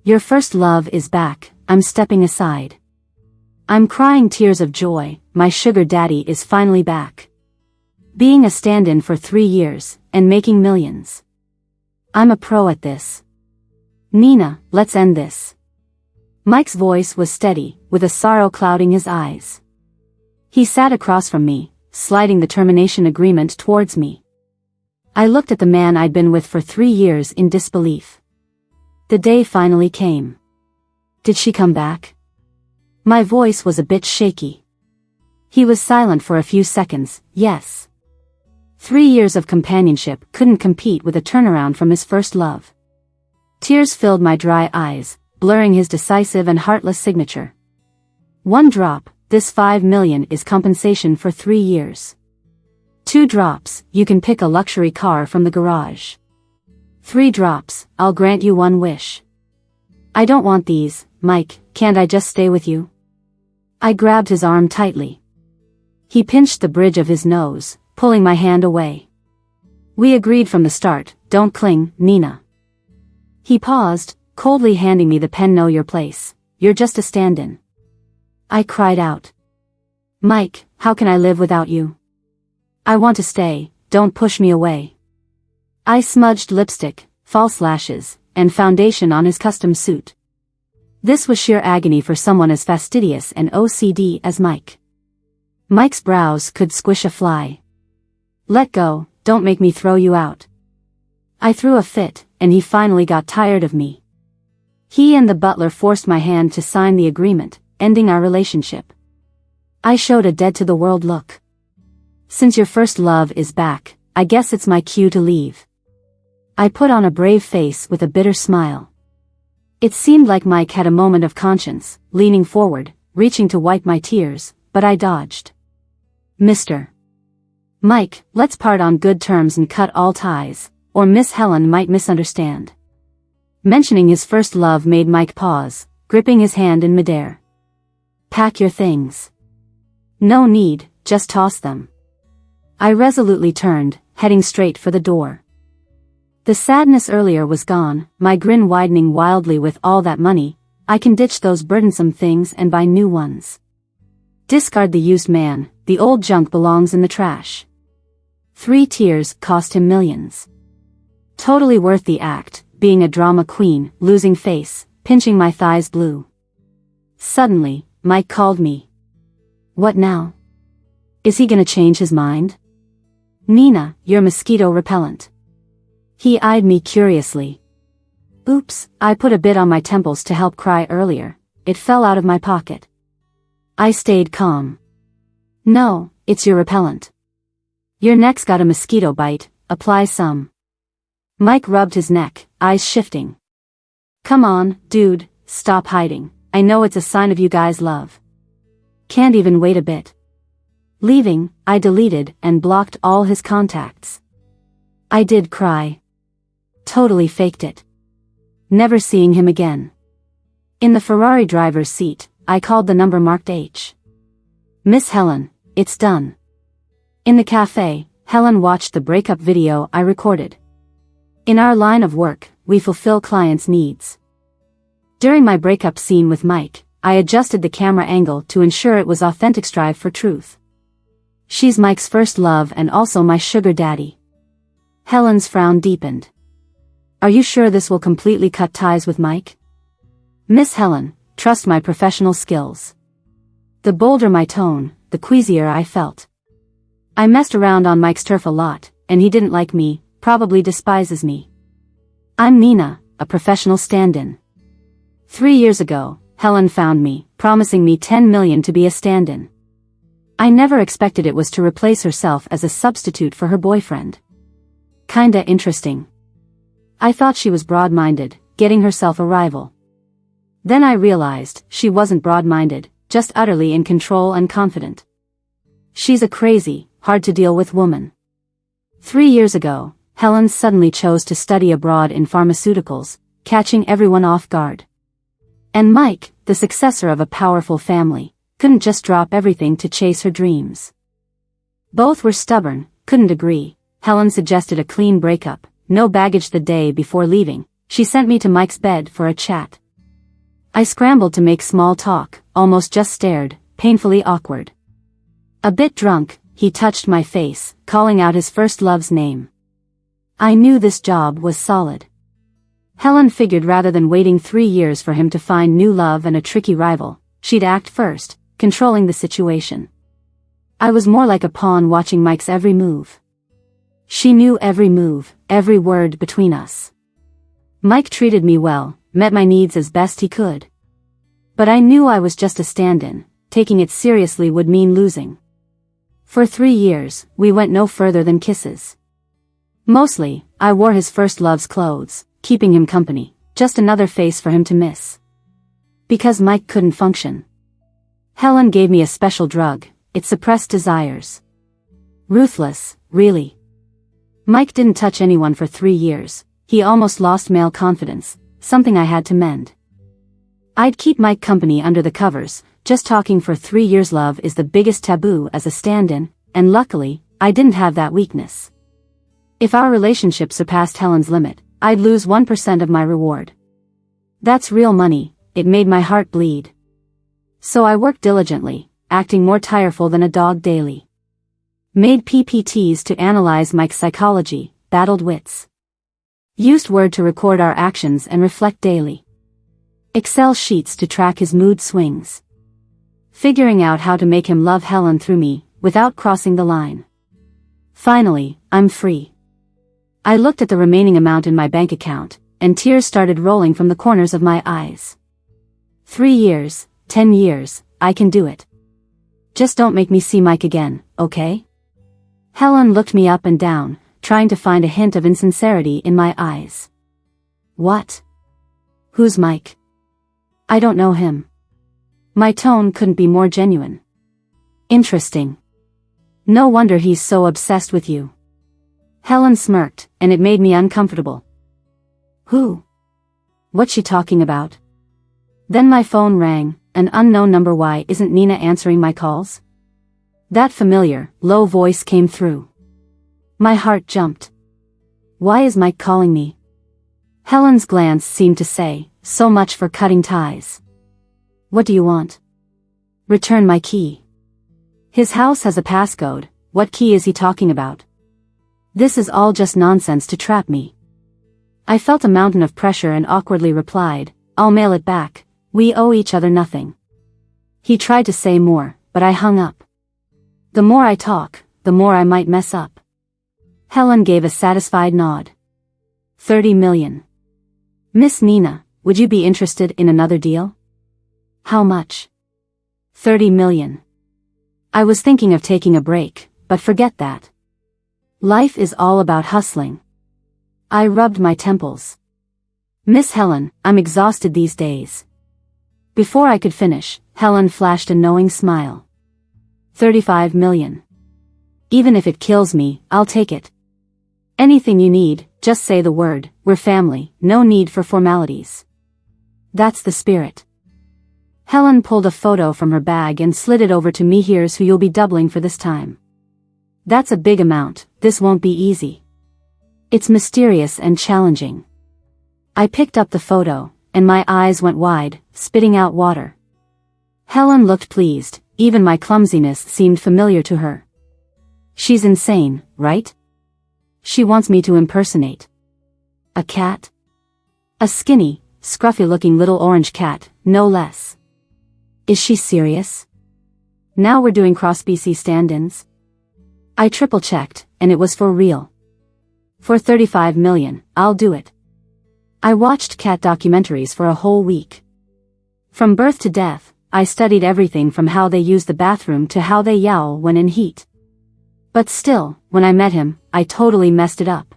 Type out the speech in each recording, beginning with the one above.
Your first love is back, I'm stepping aside. I'm crying tears of joy, my sugar daddy is finally back. Being a stand-in for 3 years, and making millions. I'm a pro at this. Nina, let's end this. Mike's voice was steady, with a sorrow clouding his eyes. He sat across from me, sliding the termination agreement towards me. I looked at the man I'd been with for 3 years in disbelief. The day finally came. Did she come back? My voice was a bit shaky. He was silent for a few seconds. Yes. 3 years of companionship couldn't compete with a turnaround from his first love. Tears filled my dry eyes, blurring his decisive and heartless signature. 1 drop, this 5 million is compensation for 3 years. 2 drops, you can pick a luxury car from the garage. 3 drops, I'll grant you 1 wish. I don't want these, Mike, can't I just stay with you? I grabbed his arm tightly. He pinched the bridge of his nose, pulling my hand away. We agreed from the start, don't cling, Nina. He paused, coldly handing me the pen. Know your place, you're just a stand-in. I cried out. Mike, how can I live without you? I want to stay, don't push me away. I smudged lipstick, false lashes, and foundation on his custom suit. This was sheer agony for someone as fastidious and OCD as Mike. Mike's brows could squish a fly. Let go, don't make me throw you out. I threw a fit, and he finally got tired of me. He and the butler forced my hand to sign the agreement, ending our relationship. I showed a dead-to-the-world look. Since your first love is back, I guess it's my cue to leave. I put on a brave face with a bitter smile. It seemed like Mike had a moment of conscience, leaning forward, reaching to wipe my tears, but I dodged. Mr. Mike, let's part on good terms and cut all ties, or Miss Helen might misunderstand. Mentioning his first love made Mike pause, gripping his hand in midair. Pack your things. No need, just toss them. I resolutely turned, heading straight for the door. The sadness earlier was gone, my grin widening wildly. With all that money, I can ditch those burdensome things and buy new ones. Discard the used man, the old junk belongs in the trash. 3 tears cost him millions. Totally worth the act, being a drama queen, losing face, pinching my thighs blue. Suddenly, Mike called me. What now? Is he gonna change his mind? Nina, you're mosquito repellent. He eyed me curiously. Oops, I put a bit on my temples to help cry earlier, it fell out of my pocket. I stayed calm. No, it's your repellent. Your neck's got a mosquito bite, apply some. Mike rubbed his neck, eyes shifting. Come on, dude, stop hiding, I know it's a sign of you guys' love. Can't even wait a bit. Leaving, I deleted and blocked all his contacts. I did cry. Totally faked it. Never seeing him again. In the Ferrari driver's seat, I called the number marked H. Miss Helen, it's done. In the cafe, Helen watched the breakup video I recorded. In our line of work, we fulfill clients' needs. During my breakup scene with Mike, I adjusted the camera angle to ensure it was authentic. Strive for truth. She's Mike's first love and also my sugar daddy. Helen's frown deepened. Are you sure this will completely cut ties with Mike? Miss Helen, trust my professional skills. The bolder my tone, the queasier I felt. I messed around on Mike's turf a lot, and he didn't like me, probably despises me. I'm Nina, a professional stand-in. 3 years ago, Helen found me, promising me 10 million to be a stand-in. I never expected it was to replace herself as a substitute for her boyfriend. Kinda interesting. I thought she was broad-minded, getting herself a rival. Then I realized she wasn't broad-minded, just utterly in control and confident. She's a crazy, hard-to-deal-with woman. 3 years ago, Helen suddenly chose to study abroad in pharmaceuticals, catching everyone off guard. And Mike, the successor of a powerful family, couldn't just drop everything to chase her dreams. Both were stubborn, couldn't agree. Helen suggested a clean breakup, no baggage. The day before leaving, she sent me to Mike's bed for a chat. I scrambled to make small talk, almost just stared, painfully awkward. A bit drunk, he touched my face, calling out his first love's name. I knew this job was solid. Helen figured rather than waiting 3 years for him to find new love and a tricky rival, she'd act first, controlling the situation. I was more like a pawn watching Mike's every move. She knew every move, every word between us. Mike treated me well, met my needs as best he could. But I knew I was just a stand-in, taking it seriously would mean losing. For 3 years, we went no further than kisses. Mostly, I wore his first love's clothes, keeping him company, just another face for him to miss. Because Mike couldn't function. Helen gave me a special drug, it suppressed desires. Ruthless, really. Mike didn't touch anyone for 3 years, he almost lost male confidence, something I had to mend. I'd keep Mike company under the covers, just talking for 3 years. Love is the biggest taboo as a stand-in, and luckily, I didn't have that weakness. If our relationship surpassed Helen's limit, I'd lose 1% of my reward. That's real money, it made my heart bleed. So I worked diligently, acting more tireful than a dog daily. Made PPTs to analyze Mike's psychology, battled wits. Used Word to record our actions and reflect daily. Excel sheets to track his mood swings. Figuring out how to make him love Helen through me, without crossing the line. Finally, I'm free. I looked at the remaining amount in my bank account, and tears started rolling from the corners of my eyes. 3 years, 10 years, I can do it. Just don't make me see Mike again, okay? Helen looked me up and down, trying to find a hint of insincerity in my eyes. What? Who's Mike? I don't know him. My tone couldn't be more genuine. Interesting. No wonder he's so obsessed with you. Helen smirked, and it made me uncomfortable. Who? What's she talking about? Then my phone rang, an unknown number. Why isn't Nina answering my calls? That familiar, low voice came through. My heart jumped. Why is Mike calling me? Helen's glance seemed to say, so much for cutting ties. What do you want? Return my key. His house has a passcode, what key is he talking about? This is all just nonsense to trap me. I felt a mountain of pressure and awkwardly replied, I'll mail it back, we owe each other nothing. He tried to say more, but I hung up. The more I talk, the more I might mess up. Helen gave a satisfied nod. 30 million. Miss Nina, would you be interested in another deal? How much? 30 million. I was thinking of taking a break, but forget that. Life is all about hustling. I rubbed my temples. Miss Helen, I'm exhausted these days. Before I could finish, Helen flashed a knowing smile. 35 million. Even if it kills me, I'll take it. Anything you need, just say the word, we're family, no need for formalities. That's the spirit. Helen pulled a photo from her bag and slid it over to me. Here's who you'll be doubling for this time. That's a big amount, this won't be easy. It's mysterious and challenging. I picked up the photo, and my eyes went wide, spitting out water. Helen looked pleased, even my clumsiness seemed familiar to her. She's insane, right? She wants me to impersonate a cat? A skinny, scruffy-looking little orange cat, no less. Is she serious? Now we're doing cross-species stand-ins? I triple-checked, and it was for real. For 35 million, I'll do it. I watched cat documentaries for a whole week. From birth to death, I studied everything from how they use the bathroom to how they yowl when in heat. But still, when I met him, I totally messed it up.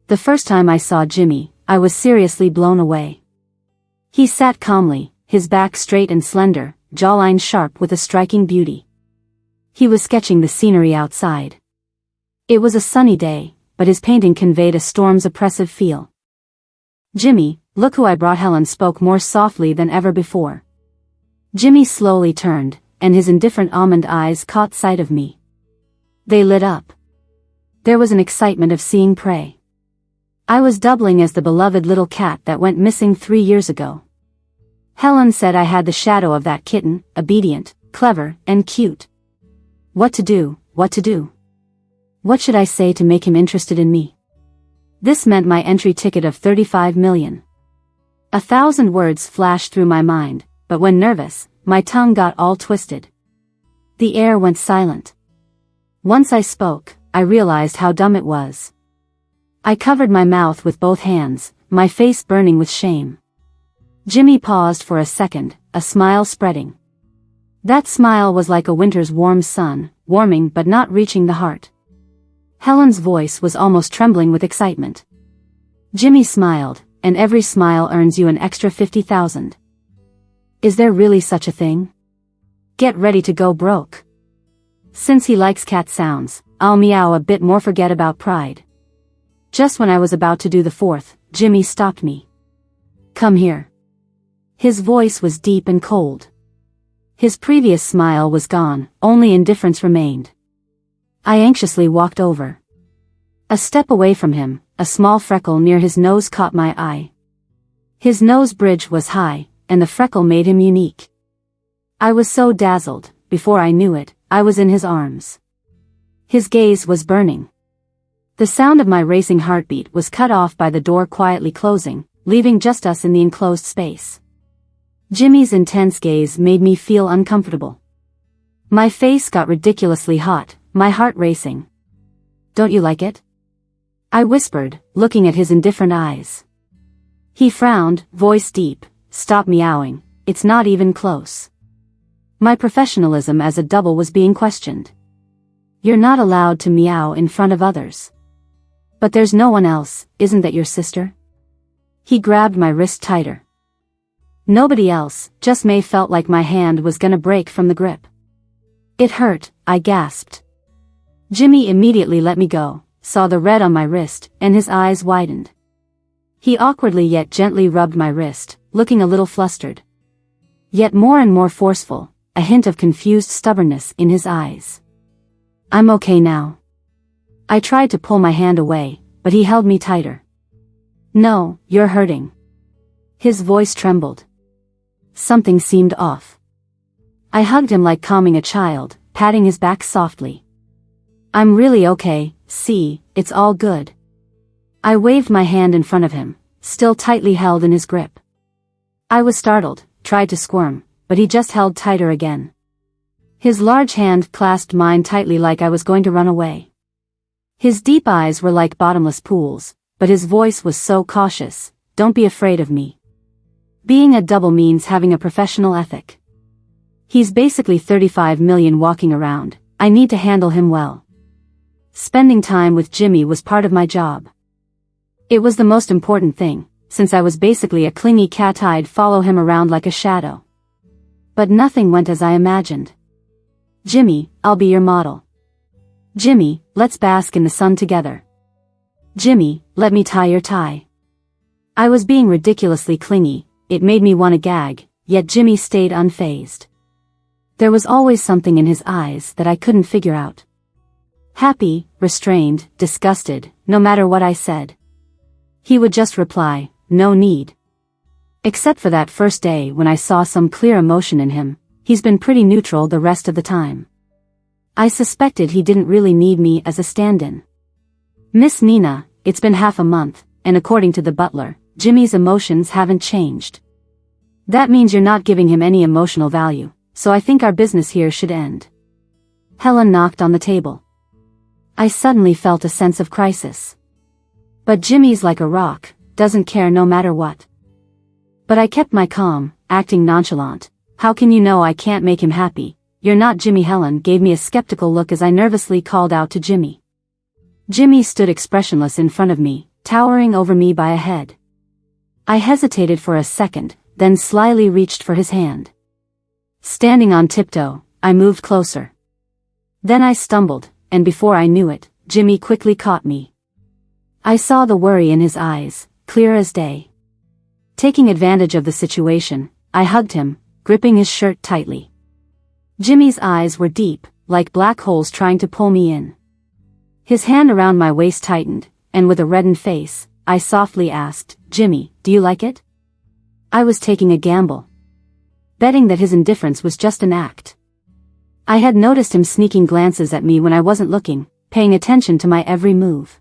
The first time I saw Jimmy, I was seriously blown away. He sat calmly, his back straight and slender, jawline sharp with a striking beauty. He was sketching the scenery outside. It was a sunny day, but his painting conveyed a storm's oppressive feel. Jimmy, look who I brought. Helen spoke more softly than ever before. Jimmy slowly turned, and his indifferent almond eyes caught sight of me. They lit up. There was an excitement of seeing prey. I was doubling as the beloved little cat that went missing 3 years ago. Helen said I had the shadow of that kitten, obedient, clever, and cute. What to do, what to do? What should I say to make him interested in me? This meant my entry ticket of 35 million. 1,000 words flashed through my mind, but when nervous, my tongue got all twisted. The air went silent. Once I spoke, I realized how dumb it was. I covered my mouth with both hands, my face burning with shame. Jimmy paused for a second, a smile spreading. That smile was like a winter's warm sun, warming but not reaching the heart. Helen's voice was almost trembling with excitement. Jimmy smiled, and every smile earns you an extra 50,000. Is there really such a thing? Get ready to go broke. Since he likes cat sounds, I'll meow a bit more. Forget about pride. Just when I was about to do the fourth, Jimmy stopped me. Come here. His voice was deep and cold. His previous smile was gone, only indifference remained. I anxiously walked over. A step away from him, a small freckle near his nose caught my eye. His nose bridge was high, and the freckle made him unique. I was so dazzled, before I knew it, I was in his arms. His gaze was burning. The sound of my racing heartbeat was cut off by the door quietly closing, leaving just us in the enclosed space. Jimmy's intense gaze made me feel uncomfortable. My face got ridiculously hot, my heart racing. Don't you like it? I whispered, looking at his indifferent eyes. He frowned, voice deep. Stop meowing, it's not even close. My professionalism as a double was being questioned. You're not allowed to meow in front of others. But there's no one else, isn't that your sister? He grabbed my wrist tighter. Nobody else, just May. Felt like my hand was gonna break from the grip. It hurt, I gasped. Jimmy immediately let me go, saw the red on my wrist, and his eyes widened. He awkwardly yet gently rubbed my wrist, looking a little flustered. Yet more and more forceful, a hint of confused stubbornness in his eyes. I'm okay now. I tried to pull my hand away, but he held me tighter. No, you're hurting. His voice trembled. Something seemed off. I hugged him like calming a child, patting his back softly. I'm really okay, see, it's all good. I waved my hand in front of him, still tightly held in his grip. I was startled, tried to squirm, but he just held tighter again. His large hand clasped mine tightly like I was going to run away. His deep eyes were like bottomless pools, but his voice was so cautious. Don't be afraid of me. Being a double means having a professional ethic. He's basically 35 million walking around, I need to handle him well. Spending time with Jimmy was part of my job. It was the most important thing, since I was basically a clingy cat. I'd follow him around like a shadow. But nothing went as I imagined. Jimmy, I'll be your model. Jimmy, let's bask in the sun together. Jimmy, let me tie your tie. I was being ridiculously clingy, it made me want to gag, yet Jimmy stayed unfazed. There was always something in his eyes that I couldn't figure out. Happy, restrained, disgusted, no matter what I said. He would just reply, no need. Except for that first day when I saw some clear emotion in him, he's been pretty neutral the rest of the time. I suspected he didn't really need me as a stand-in. Miss Nina, it's been half a month, and according to the butler, Jimmy's emotions haven't changed. That means you're not giving him any emotional value, so I think our business here should end. Helen knocked on the table. I suddenly felt a sense of crisis. But Jimmy's like a rock, doesn't care no matter what. But I kept my calm, acting nonchalant. How can you know I can't make him happy? You're not Jimmy. Helen gave me a skeptical look as I nervously called out to Jimmy. Jimmy stood expressionless in front of me, towering over me by a head. I hesitated for a second, then slyly reached for his hand. Standing on tiptoe, I moved closer. Then I stumbled, and before I knew it, Jimmy quickly caught me. I saw the worry in his eyes, clear as day. Taking advantage of the situation, I hugged him, gripping his shirt tightly. Jimmy's eyes were deep, like black holes trying to pull me in. His hand around my waist tightened, and with a reddened face, I softly asked, Jimmy, do you like it? I was taking a gamble, betting that his indifference was just an act. I had noticed him sneaking glances at me when I wasn't looking, paying attention to my every move.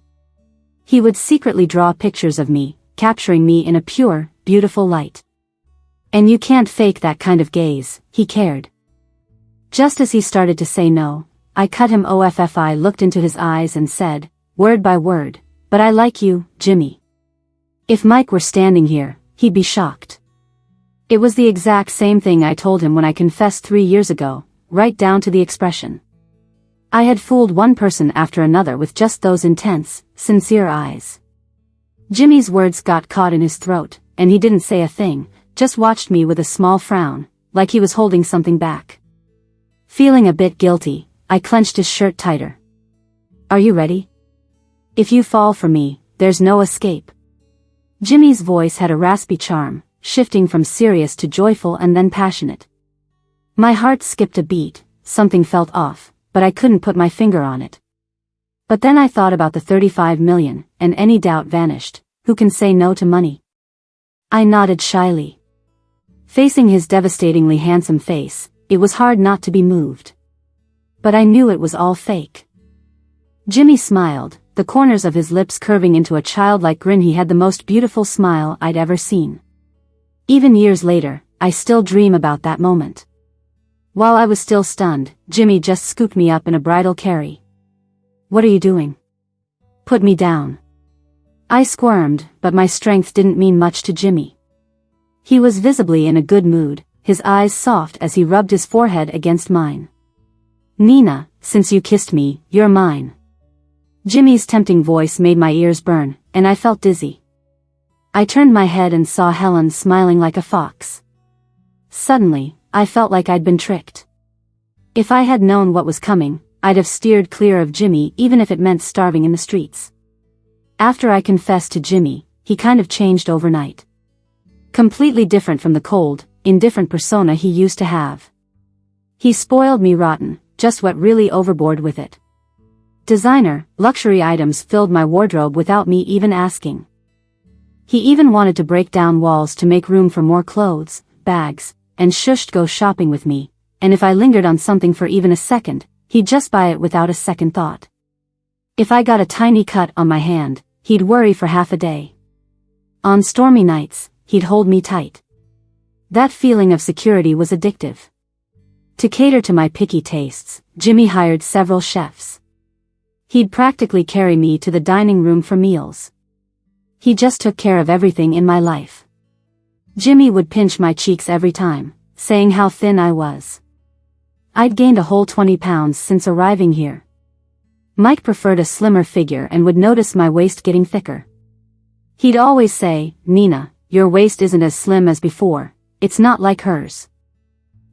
He would secretly draw pictures of me, capturing me in a pure, beautiful light. And you can't fake that kind of gaze, he cared. Just as he started to say no, I cut him off. I looked into his eyes and said, word by word, but I like you, Jimmy. If Mike were standing here, he'd be shocked. It was the exact same thing I told him when I confessed 3 years ago, right down to the expression. I had fooled one person after another with just those intense, sincere eyes. Jimmy's words got caught in his throat, and he didn't say a thing, just watched me with a small frown, like he was holding something back. Feeling a bit guilty, I clenched his shirt tighter. Are you ready? If you fall for me, there's no escape. Jimmy's voice had a raspy charm, shifting from serious to joyful and then passionate. My heart skipped a beat, something felt off, but I couldn't put my finger on it. But then I thought about the 35 million, and any doubt vanished. Who can say no to money? I nodded shyly. Facing his devastatingly handsome face, it was hard not to be moved. But I knew it was all fake. Jimmy smiled, the corners of his lips curving into a childlike grin. He had the most beautiful smile I'd ever seen. Even years later, I still dream about that moment. While I was still stunned, Jimmy just scooped me up in a bridal carry. What are you doing? Put me down. I squirmed, but my strength didn't mean much to Jimmy. He was visibly in a good mood, his eyes soft as he rubbed his forehead against mine. Nina, since you kissed me, you're mine. Jimmy's tempting voice made my ears burn, and I felt dizzy. I turned my head and saw Helen smiling like a fox. Suddenly, I felt like I'd been tricked. If I had known what was coming, I'd have steered clear of Jimmy even if it meant starving in the streets. After I confessed to Jimmy, he kind of changed overnight. Completely different from the cold, indifferent persona he used to have. He spoiled me rotten, just went really overboard with it. Designer, luxury items filled my wardrobe without me even asking. He even wanted to break down walls to make room for more clothes, bags, and shushed go shopping with me, and if I lingered on something for even a second, he'd just buy it without a second thought. If I got a tiny cut on my hand, he'd worry for half a day. On stormy nights, he'd hold me tight. That feeling of security was addictive. To cater to my picky tastes, Jimmy hired several chefs. He'd practically carry me to the dining room for meals. He just took care of everything in my life. Jimmy would pinch my cheeks every time, saying how thin I was. I'd gained a whole 20 pounds since arriving here. Mike preferred a slimmer figure and would notice my waist getting thicker. He'd always say, Nina, your waist isn't as slim as before, it's not like hers.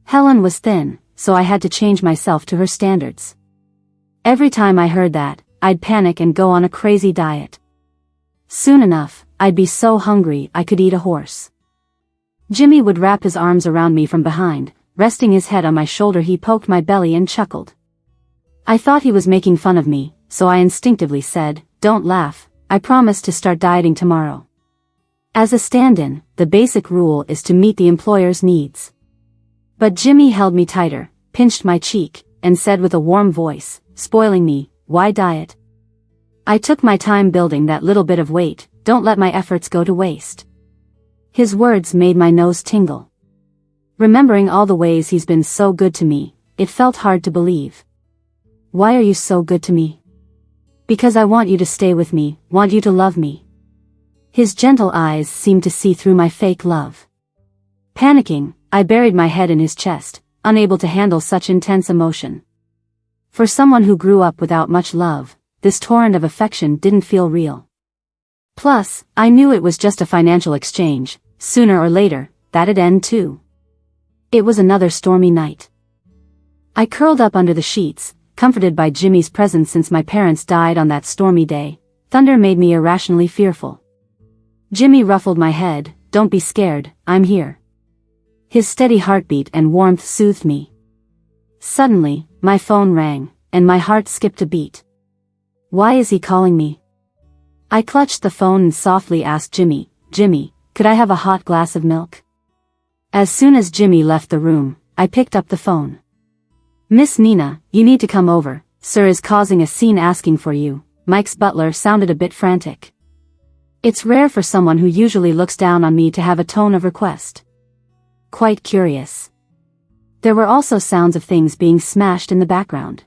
Helen was thin, so I had to change myself to her standards. Every time I heard that, I'd panic and go on a crazy diet. Soon enough, I'd be so hungry I could eat a horse. Jimmy would wrap his arms around me from behind, resting his head on my shoulder. He poked my belly and chuckled. I thought he was making fun of me, so I instinctively said, don't laugh, I promise to start dieting tomorrow. As a stand-in, the basic rule is to meet the employer's needs. But Jimmy held me tighter, pinched my cheek, and said with a warm voice, spoiling me, why diet? I took my time building that little bit of weight, don't let my efforts go to waste. His words made my nose tingle. Remembering all the ways he's been so good to me, it felt hard to believe. Why are you so good to me? Because I want you to stay with me, want you to love me. His gentle eyes seemed to see through my fake love. Panicking, I buried my head in his chest, unable to handle such intense emotion. For someone who grew up without much love, this torrent of affection didn't feel real. Plus, I knew it was just a financial exchange, sooner or later, that'd end too. It was another stormy night. I curled up under the sheets, comforted by Jimmy's presence since my parents died on that stormy day. Thunder made me irrationally fearful. Jimmy ruffled my head, don't be scared, I'm here. His steady heartbeat and warmth soothed me. Suddenly, my phone rang, and my heart skipped a beat. Why is he calling me? I clutched the phone and softly asked Jimmy, Jimmy, could I have a hot glass of milk? As soon as Jimmy left the room, I picked up the phone. "Miss Nina, you need to come over, sir is causing a scene asking for you." Mike's butler sounded a bit frantic. It's rare for someone who usually looks down on me to have a tone of request. Quite curious. There were also sounds of things being smashed in the background.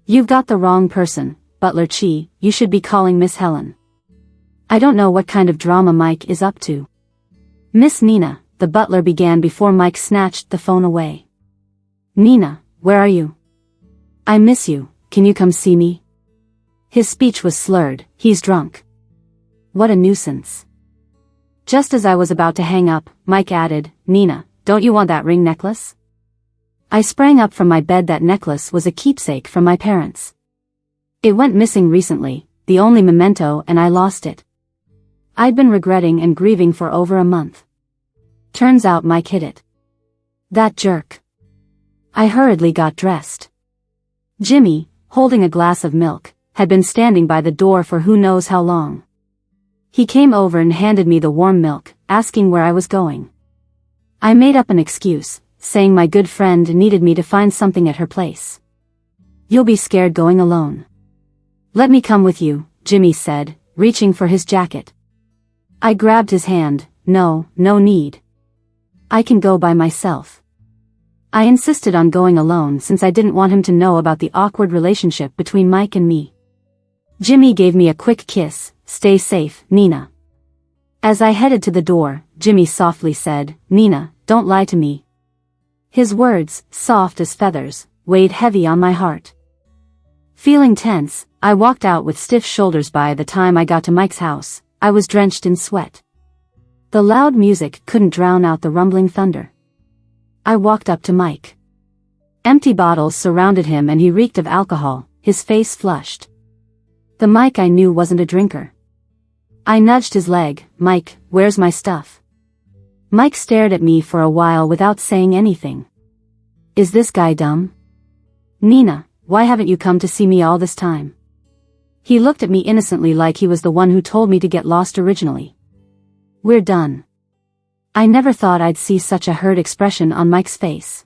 "You've got the wrong person, Butler Chi, you should be calling Miss Helen." I don't know what kind of drama Mike is up to. "Miss Nina," the butler began before Mike snatched the phone away. "Nina, where are you? I miss you, can you come see me?" His speech was slurred. "He's drunk." What a nuisance. Just as I was about to hang up, Mike added, "Nina, don't you want that ring necklace?" I sprang up from my bed. That necklace was a keepsake from my parents. It went missing recently, the only memento, and I lost it. I'd been regretting and grieving for over a month. Turns out Mike hid it. That jerk. I hurriedly got dressed. Jimmy, holding a glass of milk, had been standing by the door for who knows how long. He came over and handed me the warm milk, asking where I was going. I made up an excuse, saying my good friend needed me to find something at her place. "You'll be scared going alone." "Let me come with you," Jimmy said, reaching for his jacket. I grabbed his hand. No need. I can go by myself." I insisted on going alone since I didn't want him to know about the awkward relationship between Mike and me. Jimmy gave me a quick kiss. "Stay safe, Nina." As I headed to the door, Jimmy softly said, "Nina, don't lie to me." His words, soft as feathers, weighed heavy on my heart. Feeling tense, I walked out with stiff shoulders. By the time I got to Mike's house, I was drenched in sweat. The loud music couldn't drown out the rumbling thunder. I walked up to Mike. Empty bottles surrounded him and he reeked of alcohol, his face flushed. The Mike I knew wasn't a drinker. I nudged his leg. "Mike, where's my stuff?" Mike stared at me for a while without saying anything. "Is this guy dumb? Nina, why haven't you come to see me all this time?" He looked at me innocently like he was the one who told me to get lost originally. "We're done." I never thought I'd see such a hurt expression on Mike's face.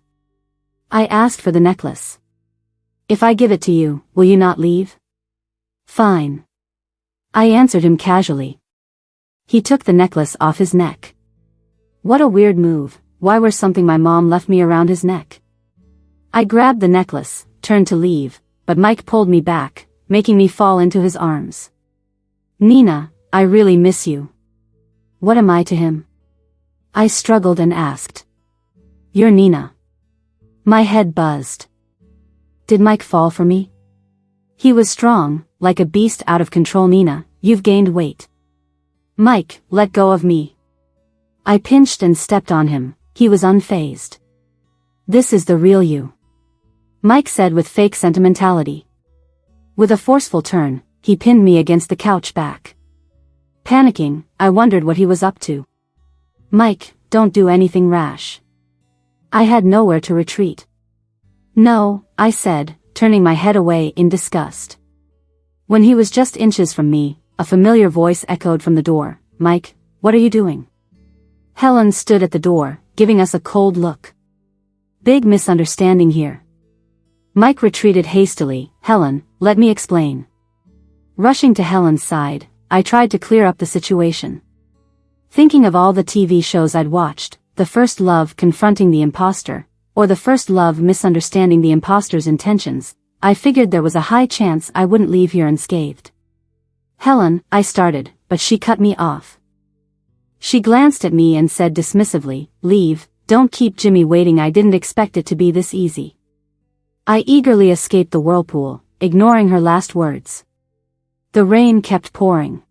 I asked for the necklace. "If I give it to you, will you not leave?" "Fine." I answered him casually. He took the necklace off his neck. What a weird move. Why wear something my mom left me around his neck? I grabbed the necklace, turned to leave, but Mike pulled me back, making me fall into his arms. "Nina, I really miss you." What am I to him? I struggled and asked. "You're Nina." My head buzzed. Did Mike fall for me? He was strong, like a beast out of control. "Nina, you've gained weight." "Mike, let go of me." I pinched and stepped on him. He was unfazed. "This is the real you," Mike said with fake sentimentality. With a forceful turn, he pinned me against the couch back. Panicking, I wondered what he was up to. "Mike, don't do anything rash." I had nowhere to retreat. "No," I said, turning my head away in disgust. When he was just inches from me, a familiar voice echoed from the door. "Mike, what are you doing?" Helen stood at the door, giving us a cold look. Big misunderstanding here. Mike retreated hastily. "Helen, let me explain." Rushing to Helen's side, I tried to clear up the situation. Thinking of all the TV shows I'd watched, The First Love confronting the imposter, or The First Love misunderstanding the imposter's intentions, I figured there was a high chance I wouldn't leave here unscathed. "Helen," I started, but she cut me off. She glanced at me and said dismissively, "Leave, don't keep Jimmy waiting." I didn't expect it to be this easy. I eagerly escaped the whirlpool, ignoring her last words. The rain kept pouring.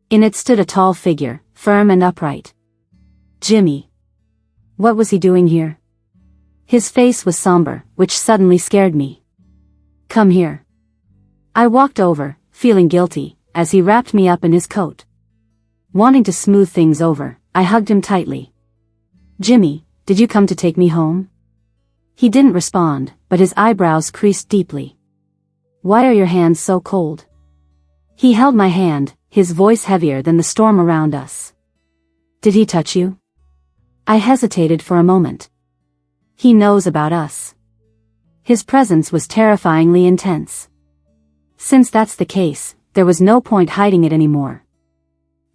In it stood a tall figure, firm and upright. Jimmy. What was he doing here? His face was somber, which suddenly scared me. "Come here." I walked over, feeling guilty, as he wrapped me up in his coat. Wanting to smooth things over, I hugged him tightly. "Jimmy, did you come to take me home?" He didn't respond, but his eyebrows creased deeply. "Why are your hands so cold?" He held my hand, his voice heavier than the storm around us. "Did he touch you?" I hesitated for a moment. He knows about us. His presence was terrifyingly intense. Since that's the case, there was no point hiding it anymore.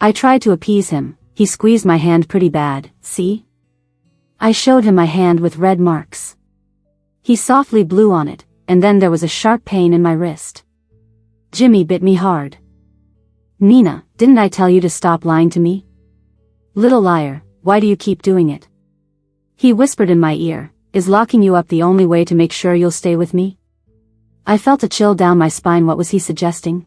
I tried to appease him. He squeezed my hand pretty bad. See? I showed him my hand with red marks. He softly blew on it, and then there was a sharp pain in my wrist. Jimmy bit me hard. Nina, didn't I tell you to stop lying to me? Little liar, why do you keep doing it? He whispered in my ear, is locking you up the only way to make sure you'll stay with me? I felt a chill down my spine. What was he suggesting?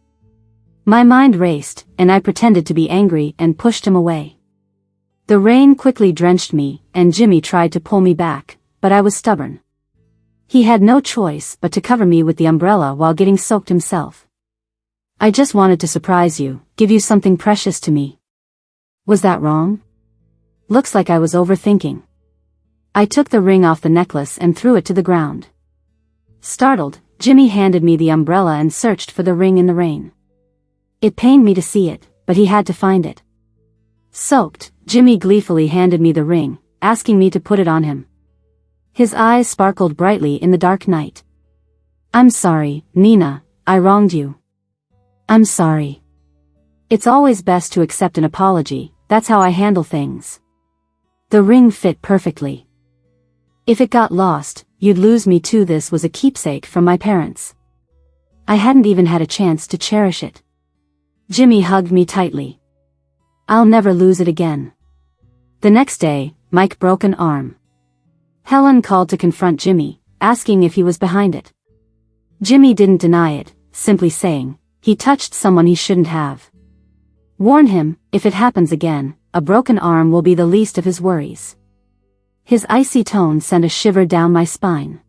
My mind raced, and I pretended to be angry and pushed him away. The rain quickly drenched me, and Jimmy tried to pull me back, but I was stubborn. He had no choice but to cover me with the umbrella while getting soaked himself. I just wanted to surprise you, give you something precious to me. Was that wrong? Looks like I was overthinking. I took the ring off the necklace and threw it to the ground. Startled, Jimmy handed me the umbrella and searched for the ring in the rain. It pained me to see it, but he had to find it. Soaked, Jimmy gleefully handed me the ring, asking me to put it on him. His eyes sparkled brightly in the dark night. I'm sorry, Nina, I wronged you. I'm sorry. It's always best to accept an apology, that's how I handle things. The ring fit perfectly. If it got lost, you'd lose me too. This was a keepsake from my parents. I hadn't even had a chance to cherish it. Jimmy hugged me tightly. I'll never lose it again. The next day, Mike broke an arm. Helen called to confront Jimmy, asking if he was behind it. Jimmy didn't deny it, simply saying, he touched someone he shouldn't have. Warn him, if it happens again, a broken arm will be the least of his worries. His icy tone sent a shiver down my spine.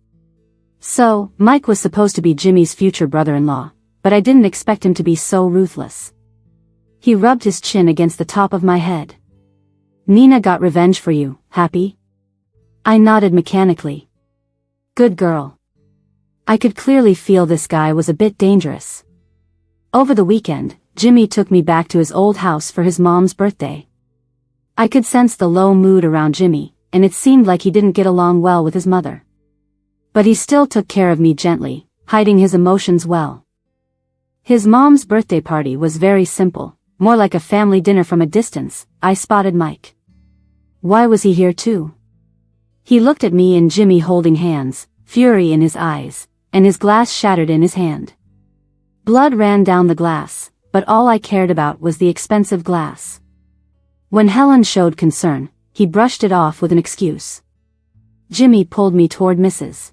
So, Mike was supposed to be Jimmy's future brother-in-law, but I didn't expect him to be so ruthless. He rubbed his chin against the top of my head. Nina got revenge for you, happy? I nodded mechanically. Good girl. I could clearly feel this guy was a bit dangerous. Over the weekend, Jimmy took me back to his old house for his mom's birthday. I could sense the low mood around Jimmy, and it seemed like he didn't get along well with his mother. But he still took care of me gently, hiding his emotions well. His mom's birthday party was very simple, more like a family dinner from a distance. I spotted Mike. Why was he here too? He looked at me and Jimmy holding hands, fury in his eyes, and his glass shattered in his hand. Blood ran down the glass, but all I cared about was the expensive glass. When Helen showed concern, he brushed it off with an excuse. Jimmy pulled me toward Mrs.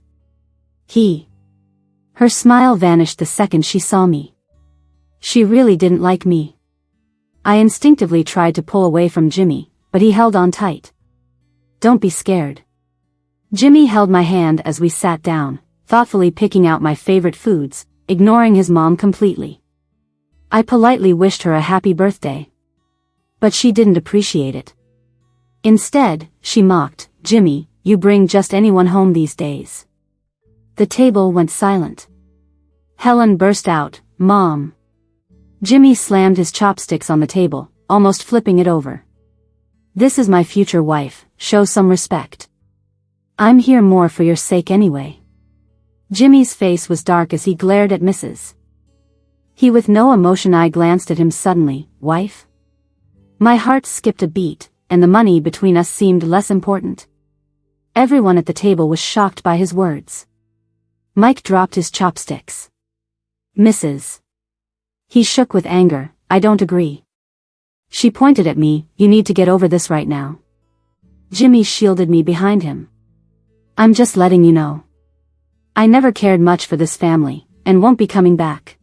Her smile vanished the second she saw me. She really didn't like me. I instinctively tried to pull away from Jimmy, but he held on tight. Don't be scared. Jimmy held my hand as we sat down, thoughtfully picking out my favorite foods, ignoring his mom completely. I politely wished her a happy birthday. But she didn't appreciate it. Instead, she mocked, Jimmy, you bring just anyone home these days. The table went silent. Helen burst out, Mom. Jimmy slammed his chopsticks on the table, almost flipping it over. This is my future wife, show some respect. I'm here more for your sake anyway. Jimmy's face was dark as he glared at Mrs. With no emotion. I glanced at him suddenly, wife? My heart skipped a beat, and the money between us seemed less important. Everyone at the table was shocked by his words. Mike dropped his chopsticks. Mrs. He shook with anger, I don't agree. She pointed at me, you need to get over this right now. Jimmy shielded me behind him. I'm just letting you know. I never cared much for this family, and won't be coming back.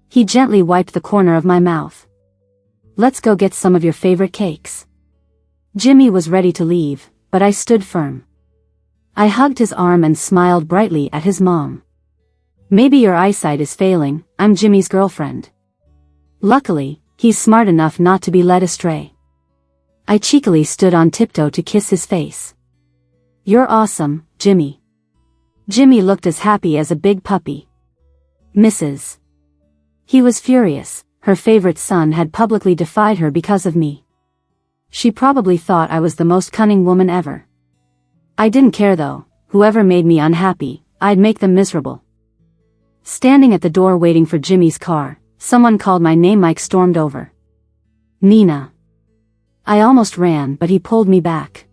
He gently wiped the corner of my mouth. Let's go get some of your favorite cakes. Jimmy was ready to leave, but I stood firm. I hugged his arm and smiled brightly at his mom. Maybe your eyesight is failing, I'm Jimmy's girlfriend. Luckily, he's smart enough not to be led astray. I cheekily stood on tiptoe to kiss his face. You're awesome, Jimmy. Jimmy looked as happy as a big puppy. Mrs. He was furious, her favorite son had publicly defied her because of me. She probably thought I was the most cunning woman ever. I didn't care though. Whoever made me unhappy, I'd make them miserable. Standing at the door waiting for Jimmy's car, someone called my name. Mike stormed over. Nina. I almost ran, but he pulled me back.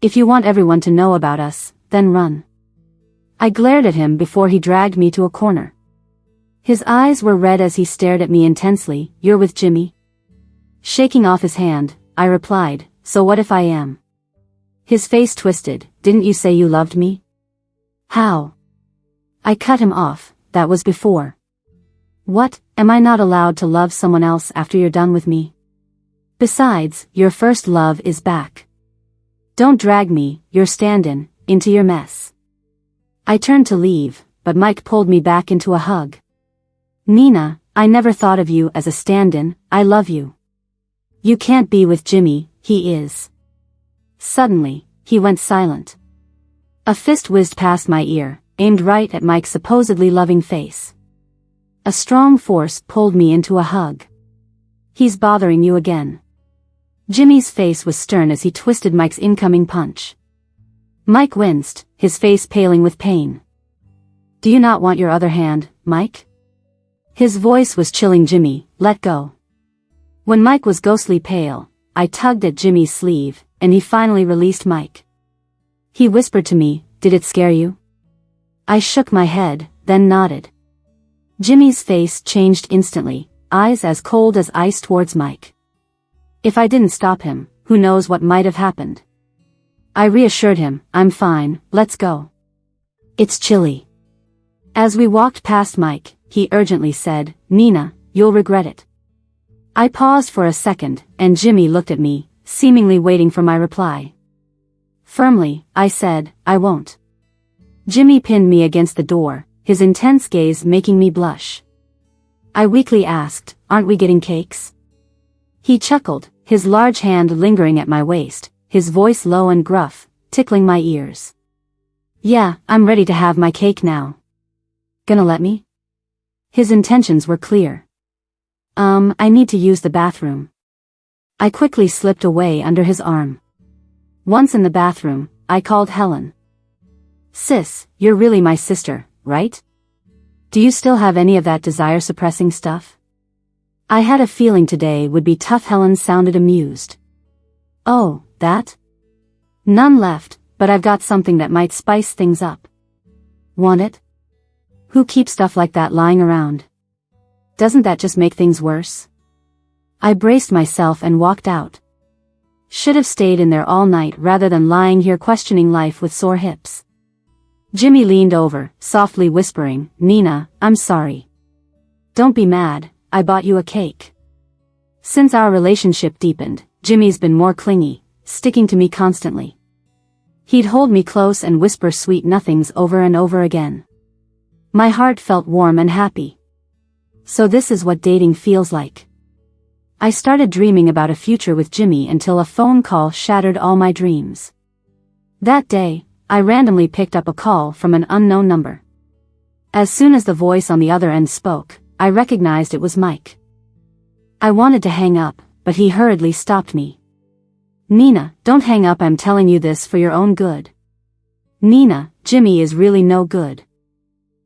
If you want everyone to know about us, then run. I glared at him before he dragged me to a corner. His eyes were red as he stared at me intensely. You're with Jimmy? Shaking off his hand, I replied, so what if I am? His face twisted. Didn't you say you loved me? How? I cut him off. That was before. What, am I not allowed to love someone else after you're done with me? Besides, your first love is back. Don't drag me, your stand-in, into your mess. I turned to leave, but Mike pulled me back into a hug. Nina, I never thought of you as a stand-in. I love you. You can't be with Jimmy, he is. Suddenly, he went silent. A fist whizzed past my ear, aimed right at Mike's supposedly loving face. A strong force pulled me into a hug. He's bothering you again. Jimmy's face was stern as he twisted Mike's incoming punch. Mike winced, his face paling with pain. Do you not want your other hand, Mike? His voice was chilling. Jimmy, let go. When Mike was ghostly pale, I tugged at Jimmy's sleeve, and he finally released Mike. He whispered to me, did it scare you? I shook my head, then nodded. Jimmy's face changed instantly, eyes as cold as ice towards Mike. If I didn't stop him, who knows what might have happened. I reassured him, I'm fine, let's go. It's chilly. As we walked past Mike, he urgently said, Nina, you'll regret it. I paused for a second, and Jimmy looked at me, seemingly waiting for my reply. Firmly, I said, I won't. Jimmy pinned me against the door, his intense gaze making me blush. I weakly asked, aren't we getting cakes? He chuckled, his large hand lingering at my waist, his voice low and gruff, tickling my ears. Yeah, I'm ready to have my cake now. Gonna let me? His intentions were clear. I need to use the bathroom. I quickly slipped away under his arm. Once in the bathroom, I called Helen. Sis, you're really my sister, right? Do you still have any of that desire-suppressing stuff? I had a feeling today would be tough. Helen sounded amused. Oh, that? None left, but I've got something that might spice things up. Want it? Who keeps stuff like that lying around? Doesn't that just make things worse? I braced myself and walked out. Should have stayed in there all night rather than lying here questioning life with sore hips. Jimmy leaned over, softly whispering, Nina, I'm sorry. Don't be mad, I bought you a cake. Since our relationship deepened, Jimmy's been more clingy, sticking to me constantly. He'd hold me close and whisper sweet nothings over and over again. My heart felt warm and happy. So this is what dating feels like. I started dreaming about a future with Jimmy until a phone call shattered all my dreams. That day, I randomly picked up a call from an unknown number. As soon as the voice on the other end spoke, I recognized it was Mike. I wanted to hang up, but he hurriedly stopped me. Nina, don't hang up, I'm telling you this for your own good. Nina, Jimmy is really no good.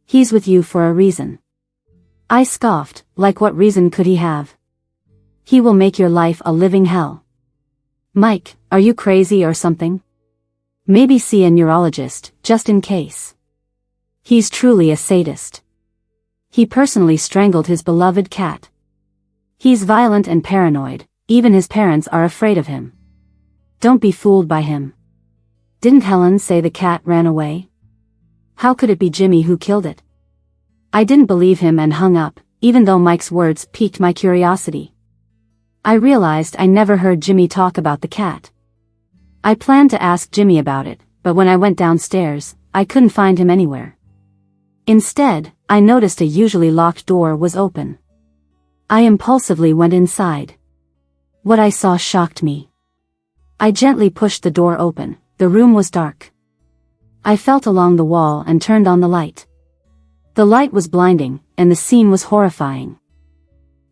He's with you for a reason. I scoffed, like what reason could he have? He will make your life a living hell. Mike, are you crazy or something? Maybe see a neurologist, just in case. He's truly a sadist. He personally strangled his beloved cat. He's violent and paranoid, even his parents are afraid of him. Don't be fooled by him. Didn't Helen say the cat ran away? How could it be Jimmy who killed it? I didn't believe him and hung up, even though Mike's words piqued my curiosity. I realized I never heard Jimmy talk about the cat. I planned to ask Jimmy about it, but when I went downstairs, I couldn't find him anywhere. Instead, I noticed a usually locked door was open. I impulsively went inside. What I saw shocked me. I gently pushed the door open. The room was dark. I felt along the wall and turned on the light. The light was blinding, and the scene was horrifying.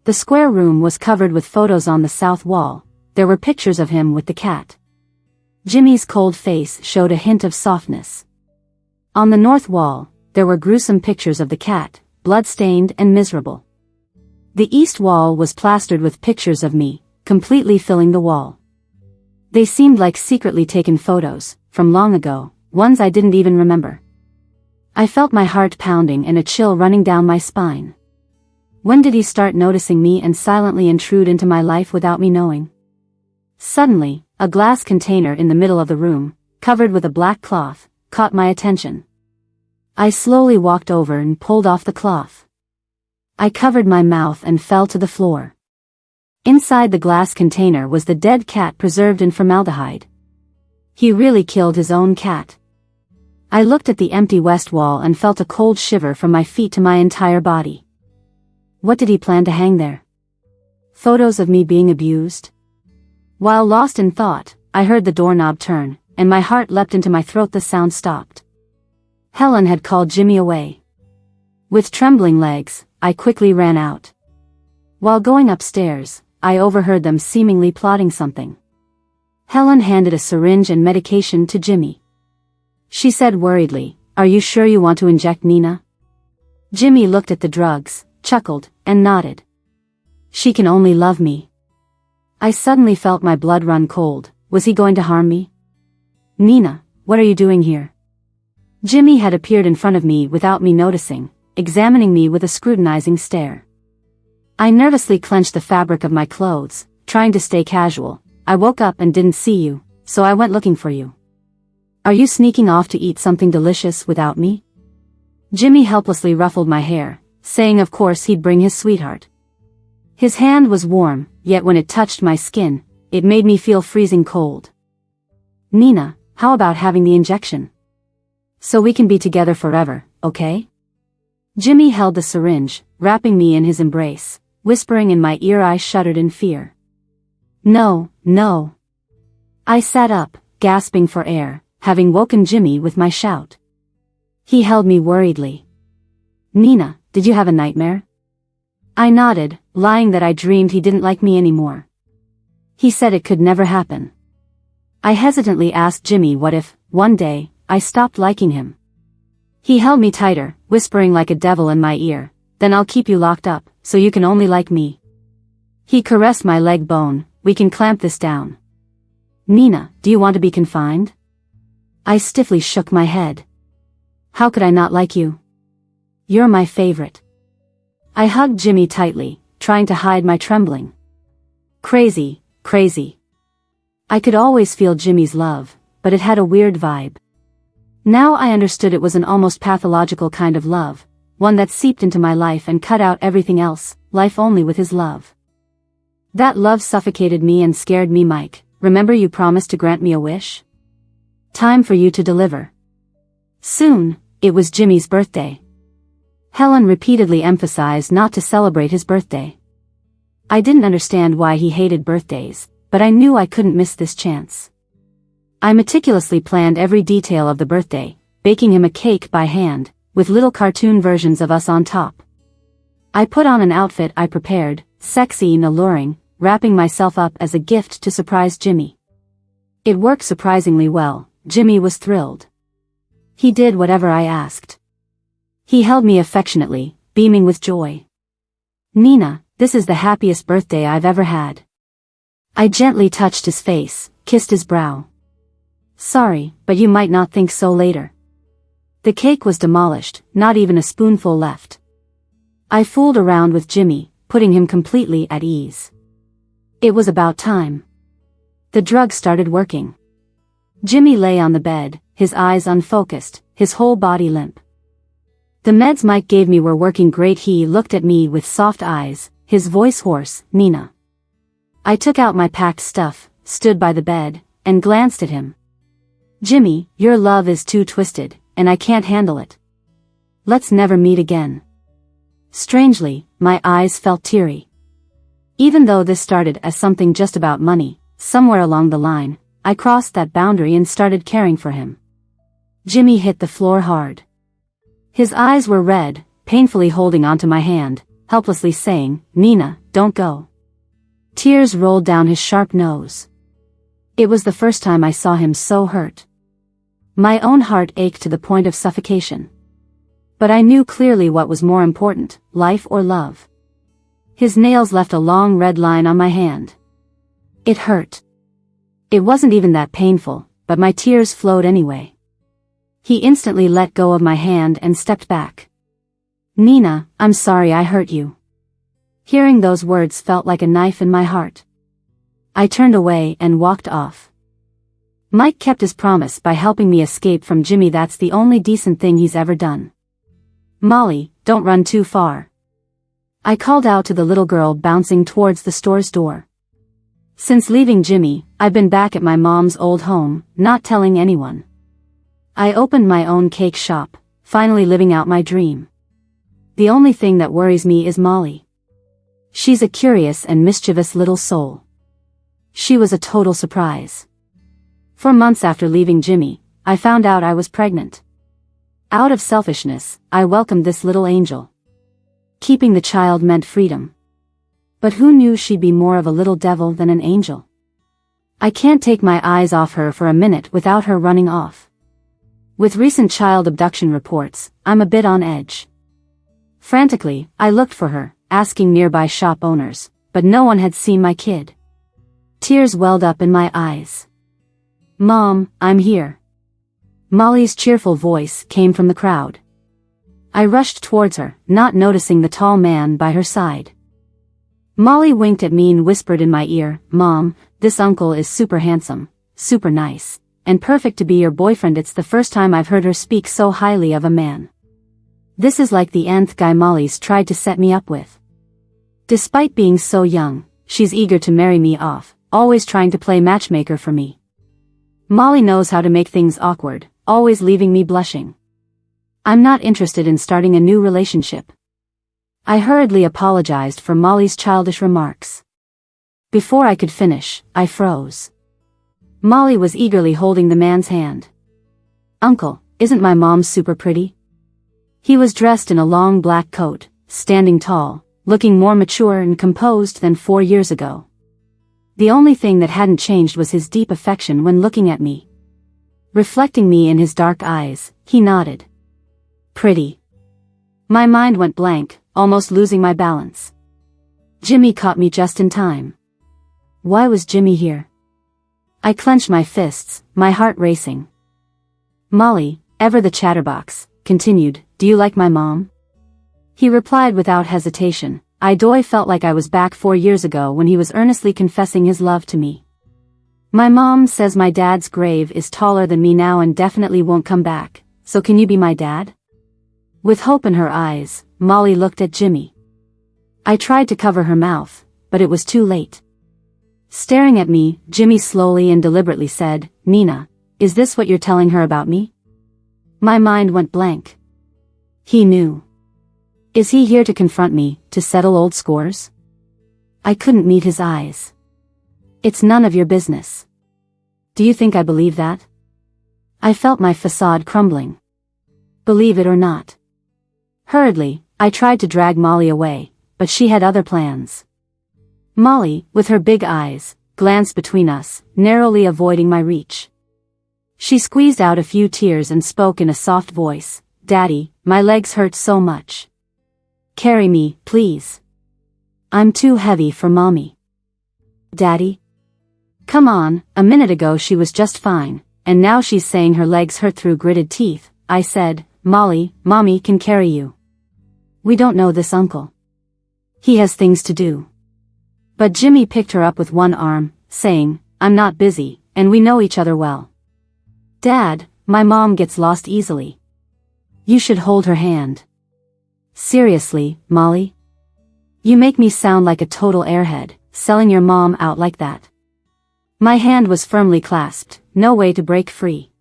The square room was covered with photos on the south wall, there were pictures of him with the cat. Jimmy's cold face showed a hint of softness. On the north wall, there were gruesome pictures of the cat, blood-stained and miserable. The east wall was plastered with pictures of me, completely filling the wall. They seemed like secretly taken photos, from long ago, ones I didn't even remember. I felt my heart pounding and a chill running down my spine. When did he start noticing me and silently intrude into my life without me knowing? Suddenly, a glass container in the middle of the room, covered with a black cloth, caught my attention. I slowly walked over and pulled off the cloth. I covered my mouth and fell to the floor. Inside the glass container was the dead cat preserved in formaldehyde. He really killed his own cat. I looked at the empty west wall and felt a cold shiver from my feet to my entire body. What did he plan to hang there? Photos of me being abused? While lost in thought, I heard the doorknob turn, and my heart leapt into my throat. The sound stopped. Helen had called Jimmy away. With trembling legs, I quickly ran out. While going upstairs, I overheard them seemingly plotting something. Helen handed a syringe and medication to Jimmy. She said worriedly, "Are you sure you want to inject Nina?" Jimmy looked at the drugs, chuckled, and nodded. "She can only love me." I suddenly felt my blood run cold. Was he going to harm me? "Nina, what are you doing here?" Jimmy had appeared in front of me without me noticing, examining me with a scrutinizing stare. I nervously clenched the fabric of my clothes, trying to stay casual. "I woke up and didn't see you, so I went looking for you. Are you sneaking off to eat something delicious without me?" Jimmy helplessly ruffled my hair, saying of course he'd bring his sweetheart. His hand was warm, yet when it touched my skin, it made me feel freezing cold. "Nina, how about having the injection? So we can be together forever, okay?" Jimmy held the syringe, wrapping me in his embrace, whispering in my ear. I shuddered in fear. "No, no." I sat up, gasping for air, having woken Jimmy with my shout. He held me worriedly. "Nina, did you have a nightmare?" I nodded, lying that I dreamed he didn't like me anymore. He said it could never happen. I hesitantly asked Jimmy what if, one day, I stopped liking him. He held me tighter, whispering like a devil in my ear, "Then I'll keep you locked up, so you can only like me." He caressed my leg bone. "We can clamp this down." "Nina, do you want to be confined?" I stiffly shook my head. "How could I not like you? You're my favorite." I hugged Jimmy tightly, trying to hide my trembling. Crazy, crazy. I could always feel Jimmy's love, but it had a weird vibe. Now I understood it was an almost pathological kind of love, one that seeped into my life and cut out everything else, life only with his love. That love suffocated me and scared me. "Mike, remember you promised to grant me a wish? Time for you to deliver." Soon, it was Jimmy's birthday. Helen repeatedly emphasized not to celebrate his birthday. I didn't understand why he hated birthdays, but I knew I couldn't miss this chance. I meticulously planned every detail of the birthday, baking him a cake by hand, with little cartoon versions of us on top. I put on an outfit I prepared, sexy and alluring, wrapping myself up as a gift to surprise Jimmy. It worked surprisingly well. Jimmy was thrilled. He did whatever I asked. He held me affectionately, beaming with joy. "Nina, this is the happiest birthday I've ever had." I gently touched his face, kissed his brow. "Sorry, but you might not think so later." The cake was demolished, not even a spoonful left. I fooled around with Jimmy, putting him completely at ease. It was about time. The drug started working. Jimmy lay on the bed, his eyes unfocused, his whole body limp. The meds Mike gave me were working great. He looked at me with soft eyes, his voice hoarse. "Nina." I took out my packed stuff, stood by the bed, and glanced at him. "Jimmy, your love is too twisted, and I can't handle it. Let's never meet again." Strangely, my eyes felt teary. Even though this started as something just about money, somewhere along the line, I crossed that boundary and started caring for him. Jimmy hit the floor hard. His eyes were red, painfully holding onto my hand, helplessly saying, "Nina, don't go. Tears rolled down his sharp nose. It was the first time I saw him so hurt. My own heart ached to the point of suffocation. But I knew clearly what was more important, life or love. His nails left a long red line on my hand. It hurt. It wasn't even that painful, but my tears flowed anyway. He instantly let go of my hand and stepped back. "Nina, I'm sorry I hurt you." Hearing those words felt like a knife in my heart. I turned away and walked off. Mike kept his promise by helping me escape from Jimmy. That's the only decent thing he's ever done. "Molly, don't run too far." I called out to the little girl bouncing towards the store's door. Since leaving Jimmy, I've been back at my mom's old home, not telling anyone. I opened my own cake shop, finally living out my dream. The only thing that worries me is Molly. She's a curious and mischievous little soul. She was a total surprise. 4 months after leaving Jimmy, I found out I was pregnant. Out of selfishness, I welcomed this little angel. Keeping the child meant freedom. But who knew she'd be more of a little devil than an angel? I can't take my eyes off her for a minute without her running off. With recent child abduction reports, I'm a bit on edge. Frantically, I looked for her, asking nearby shop owners, but no one had seen my kid. Tears welled up in my eyes. "Mom, I'm here." Molly's cheerful voice came from the crowd. I rushed towards her, not noticing the tall man by her side. Molly winked at me and whispered in my ear, "Mom, this uncle is super handsome, super nice, and perfect to be your boyfriend." It's the first time I've heard her speak so highly of a man. This is like the nth guy Molly's tried to set me up with. Despite being so young, she's eager to marry me off, always trying to play matchmaker for me. Molly knows how to make things awkward, always leaving me blushing. I'm not interested in starting a new relationship. I hurriedly apologized for Molly's childish remarks. Before I could finish, I froze. Molly was eagerly holding the man's hand. "Uncle, isn't my mom super pretty?" He was dressed in a long black coat, standing tall, looking more mature and composed than 4 years ago. The only thing that hadn't changed was his deep affection when looking at me. Reflecting me in his dark eyes, he nodded. "Pretty." My mind went blank, almost losing my balance. Jimmy caught me just in time. Why was Jimmy here? I clenched my fists, my heart racing. Molly, ever the chatterbox, continued, "Do you like my mom?" He replied without hesitation. I felt like I was back 4 years ago when he was earnestly confessing his love to me. "My mom says my dad's grave is taller than me now and definitely won't come back, so can you be my dad?" With hope in her eyes, Molly looked at Jimmy. I tried to cover her mouth, but it was too late. Staring at me, Jimmy slowly and deliberately said, "Nina, is this what you're telling her about me?" My mind went blank. He knew. Is he here to confront me, to settle old scores? I couldn't meet his eyes. "It's none of your business." Do you think I believe that? I felt my facade crumbling. Believe it or not. Hurriedly, I tried to drag Molly away, but she had other plans. Molly, with her big eyes, glanced between us, narrowly avoiding my reach. She squeezed out a few tears and spoke in a soft voice, "Daddy, my legs hurt so much. Carry me, please. I'm too heavy for Mommy." "Daddy? Come on, a minute ago she was just fine, and now she's saying her legs hurt." Through gritted teeth, I said, "Molly, Mommy can carry you. We don't know this uncle. He has things to do." But Jimmy picked her up with one arm, saying, "I'm not busy, and we know each other well. Dad, my mom gets lost easily. You should hold her hand." "Seriously, Molly? You make me sound like a total airhead, selling your mom out like that." My hand was firmly clasped, no way to break free.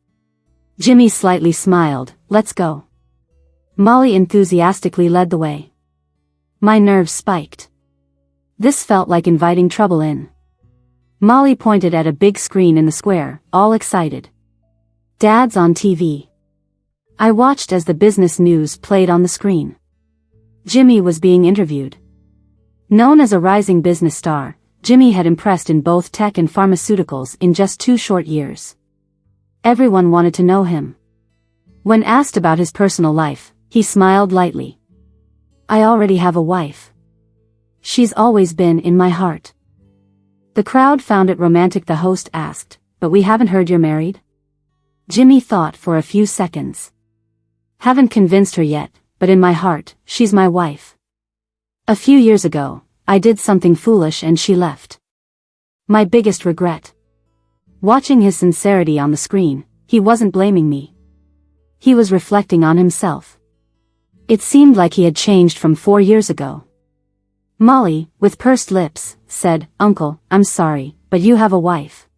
Jimmy slightly smiled, "Let's go." Molly enthusiastically led the way. My nerves spiked. This felt like inviting trouble in. Molly pointed at a big screen in the square, all excited. "Dad's on TV." I watched as the business news played on the screen. Jimmy was being interviewed. Known as a rising business star, Jimmy had impressed in both tech and pharmaceuticals in just 2 short years. Everyone wanted to know him. When asked about his personal life, he smiled lightly. I already have a wife. She's always been in my heart. The crowd found it romantic. The host asked, but we haven't heard you're married? Jimmy thought for a few seconds. Haven't convinced her yet, but in my heart, she's my wife. A few years ago, I did something foolish and she left. My biggest regret. Watching his sincerity on the screen, he wasn't blaming me. He was reflecting on himself. It seemed like he had changed from 4 years ago. Molly, with pursed lips, said, Uncle, I'm sorry, but you have a wife.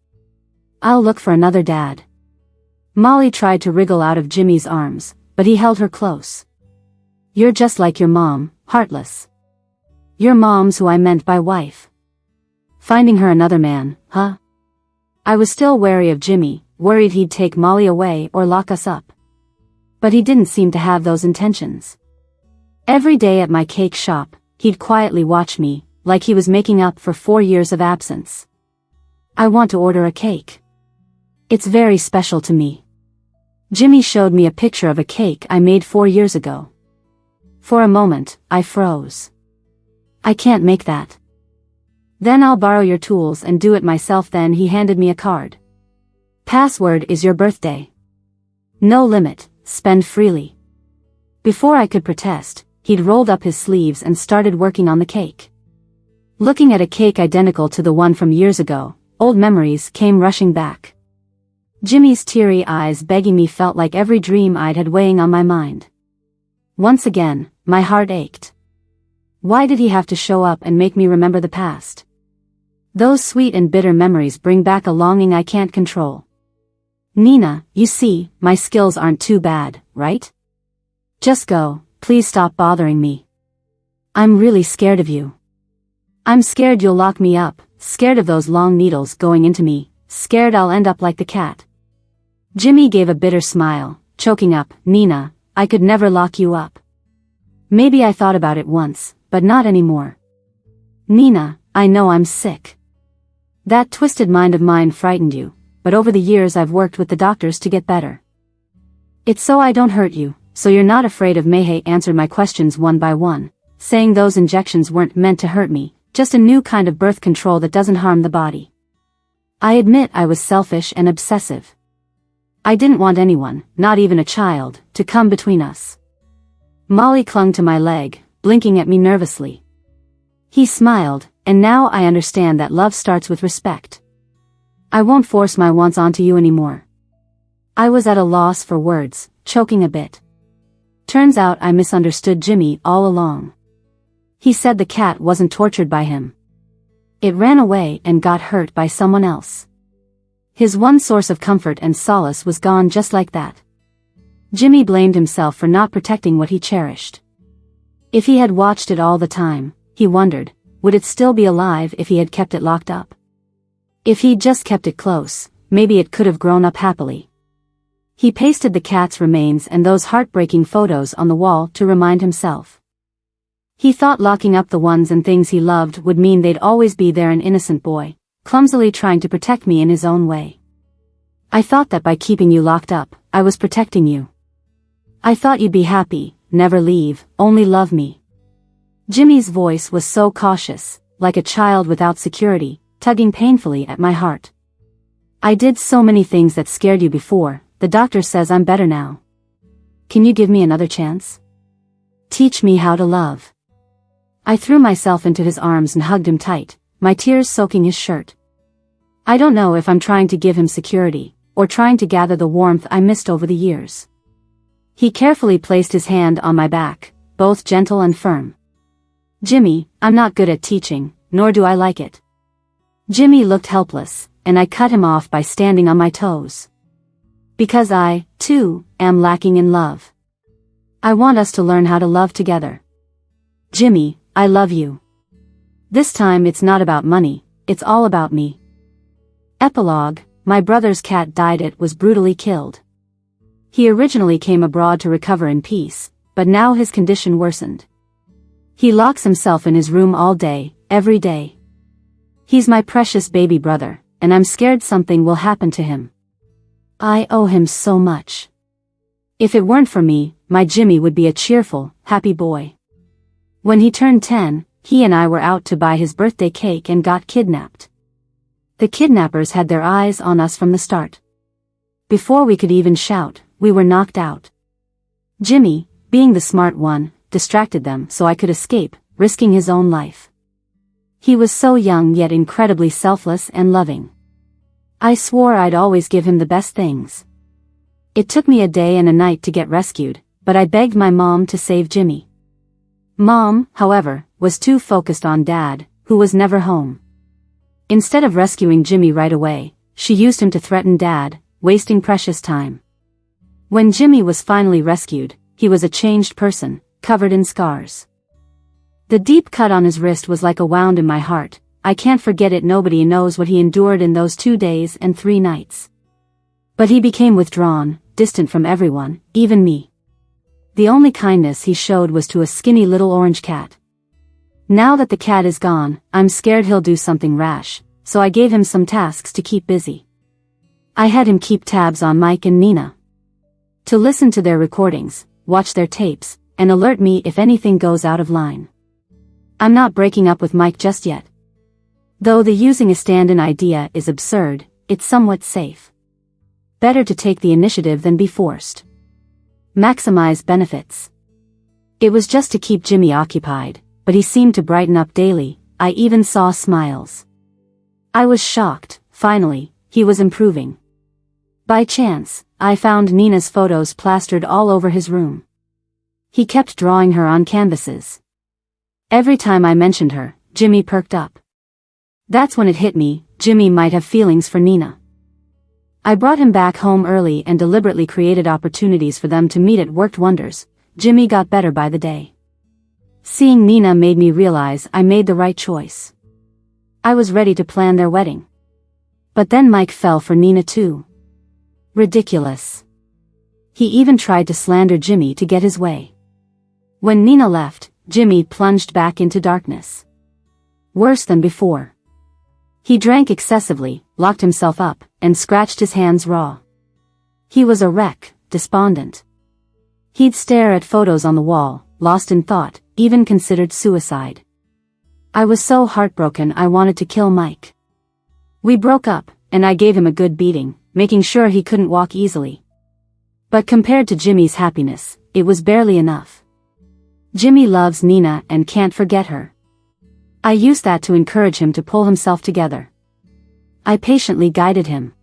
I'll look for another dad. Molly tried to wriggle out of Jimmy's arms, but he held her close. You're just like your mom, heartless. Your mom's who I meant by wife. Finding her another man, huh? I was still wary of Jimmy, worried he'd take Molly away or lock us up. But he didn't seem to have those intentions. Every day at my cake shop, he'd quietly watch me, like he was making up for 4 years of absence. I want to order a cake. It's very special to me. Jimmy showed me a picture of a cake I made 4 years ago. For a moment, I froze. I can't make that. Then I'll borrow your tools and do it myself. Then he handed me a card. Password is your birthday. No limit, spend freely. Before I could protest, he'd rolled up his sleeves and started working on the cake. Looking at a cake identical to the one from years ago, old memories came rushing back. Jimmy's teary eyes begging me felt like every dream I'd had weighing on my mind. Once again, my heart ached. Why did he have to show up and make me remember the past? Those sweet and bitter memories bring back a longing I can't control. Nina, you see, my skills aren't too bad, right? Just go, please stop bothering me. I'm really scared of you. I'm scared you'll lock me up, scared of those long needles going into me, scared I'll end up like the cat. Jimmy gave a bitter smile, choking up, Nina, I could never lock you up. Maybe I thought about it once, but not anymore. Nina, I know I'm sick. That twisted mind of mine frightened you, but over the years I've worked with the doctors to get better. It's so I don't hurt you, so you're not afraid of me. He answered my questions one by one, saying those injections weren't meant to hurt me, just a new kind of birth control that doesn't harm the body. I admit I was selfish and obsessive. I didn't want anyone, not even a child, to come between us. Molly clung to my leg, blinking at me nervously. He smiled, and now I understand that love starts with respect. I won't force my wants onto you anymore. I was at a loss for words, choking a bit. Turns out I misunderstood Jimmy all along. He said the cat wasn't tortured by him. It ran away and got hurt by someone else. His one source of comfort and solace was gone just like that. Jimmy blamed himself for not protecting what he cherished. If he had watched it all the time, he wondered, would it still be alive if he had kept it locked up? If he'd just kept it close, maybe it could have grown up happily. He pasted the cat's remains and those heartbreaking photos on the wall to remind himself. He thought locking up the ones and things he loved would mean they'd always be there. An innocent boy, clumsily trying to protect me in his own way. I thought that by keeping you locked up, I was protecting you. I thought you'd be happy, never leave, only love me. Jimmy's voice was so cautious, like a child without security, tugging painfully at my heart. I did so many things that scared you before. The doctor says I'm better now. Can you give me another chance? Teach me how to love. I threw myself into his arms and hugged him tight, my tears soaking his shirt. I don't know if I'm trying to give him security, or trying to gather the warmth I missed over the years. He carefully placed his hand on my back, both gentle and firm. Jimmy, I'm not good at teaching, nor do I like it. Jimmy looked helpless, and I cut him off by standing on my toes. Because I, too, am lacking in love. I want us to learn how to love together. Jimmy, I love you. This time it's not about money, it's all about me. Epilogue, my brother's cat died. It was brutally killed. He originally came abroad to recover in peace, but now his condition worsened. He locks himself in his room all day, every day. He's my precious baby brother, and I'm scared something will happen to him. I owe him so much. If it weren't for me, my Jimmy would be a cheerful, happy boy. When he turned 10, he and I were out to buy his birthday cake and got kidnapped. The kidnappers had their eyes on us from the start. Before we could even shout, we were knocked out. Jimmy, being the smart one, distracted them so I could escape, risking his own life. He was so young yet incredibly selfless and loving. I swore I'd always give him the best things. It took me a day and a night to get rescued, but I begged my mom to save Jimmy. Mom, however, was too focused on Dad, who was never home. Instead of rescuing Jimmy right away, she used him to threaten Dad, wasting precious time. When Jimmy was finally rescued, he was a changed person, covered in scars. The deep cut on his wrist was like a wound in my heart. I can't forget it. Nobody knows what he endured in those 2 days and 3 nights. But he became withdrawn, distant from everyone, even me. The only kindness he showed was to a skinny little orange cat. Now that the cat is gone, I'm scared he'll do something rash, so I gave him some tasks to keep busy. I had him keep tabs on Mike and Nina. To listen to their recordings, watch their tapes, and alert me if anything goes out of line. I'm not breaking up with Mike just yet. Though the using a stand-in idea is absurd, it's somewhat safe. Better to take the initiative than be forced. Maximize benefits. It was just to keep Jimmy occupied, but he seemed to brighten up daily. I even saw smiles. I was shocked. Finally, he was improving. By chance, I found Nina's photos plastered all over his room. He kept drawing her on canvases. Every time I mentioned her, Jimmy perked up. That's when it hit me, Jimmy might have feelings for Nina. I brought him back home early and deliberately created opportunities for them to meet. It worked wonders. Jimmy got better by the day. Seeing Nina made me realize I made the right choice. I was ready to plan their wedding. But then Mike fell for Nina too. Ridiculous. He even tried to slander Jimmy to get his way. When Nina left, Jimmy plunged back into darkness. Worse than before. He drank excessively, locked himself up, and scratched his hands raw. He was a wreck, despondent. He'd stare at photos on the wall, lost in thought, even considered suicide. I was so heartbroken I wanted to kill Mike. We broke up, and I gave him a good beating, making sure he couldn't walk easily. But compared to Jimmy's happiness, it was barely enough. Jimmy loves Nina and can't forget her. I used that to encourage him to pull himself together. I patiently guided him.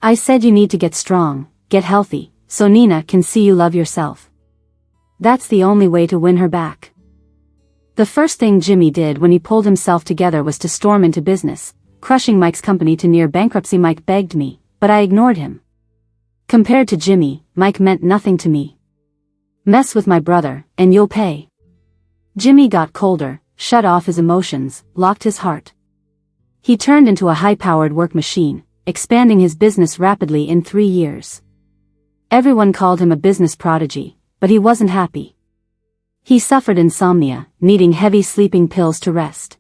I said, you need to get strong, get healthy, so Nina can see you love yourself. That's the only way to win her back. The first thing Jimmy did when he pulled himself together was to storm into business, crushing Mike's company to near bankruptcy. Mike begged me, but I ignored him. Compared to Jimmy, Mike meant nothing to me. Mess with my brother, and you'll pay. Jimmy got colder, shut off his emotions, locked his heart. He turned into a high-powered work machine, expanding his business rapidly in 3 years. Everyone called him a business prodigy, but he wasn't happy. He suffered insomnia, needing heavy sleeping pills to rest.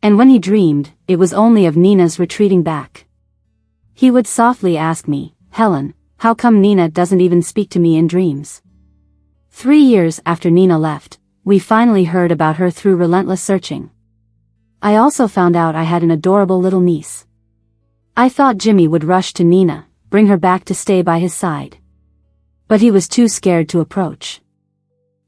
And when he dreamed, it was only of Nina's retreating back. He would softly ask me, Helen, how come Nina doesn't even speak to me in dreams? 3 years after Nina left, we finally heard about her through relentless searching. I also found out I had an adorable little niece. I thought Jimmy would rush to Nina, bring her back to stay by his side. But he was too scared to approach.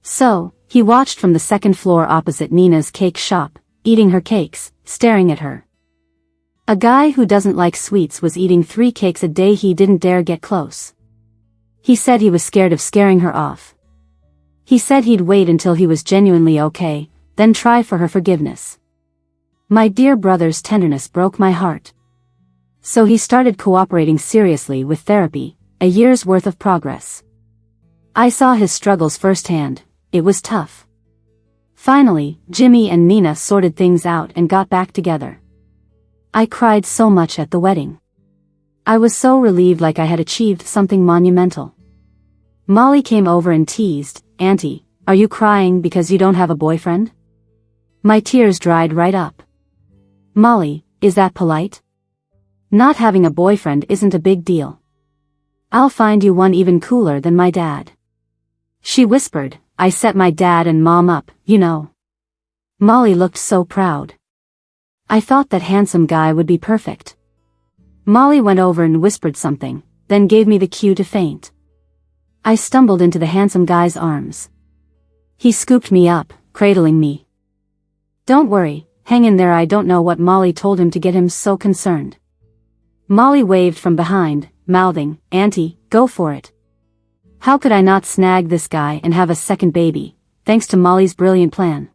So, he watched from the second floor opposite Nina's cake shop, eating her cakes, staring at her. A guy who doesn't like sweets was eating 3 cakes a day. He didn't dare get close. He said he was scared of scaring her off. He said he'd wait until he was genuinely okay, then try for her forgiveness. My dear brother's tenderness broke my heart. So he started cooperating seriously with therapy, a year's worth of progress. I saw his struggles firsthand. It was tough. Finally, Jimmy and Nina sorted things out and got back together. I cried so much at the wedding. I was so relieved, like I had achieved something monumental. Molly came over and teased, Auntie, are you crying because you don't have a boyfriend? My tears dried right up. Molly, is that polite? Not having a boyfriend isn't a big deal. I'll find you one even cooler than my dad. She whispered. I set my dad and mom up, you know. Molly looked so proud. I thought that handsome guy would be perfect. Molly went over and whispered something, then gave me the cue to faint. I stumbled into the handsome guy's arms. He scooped me up, cradling me. Don't worry, hang in there. I don't know what Molly told him to get him so concerned. Molly waved from behind, mouthing, Auntie, go for it. How could I not snag this guy and have a second baby, thanks to Molly's brilliant plan?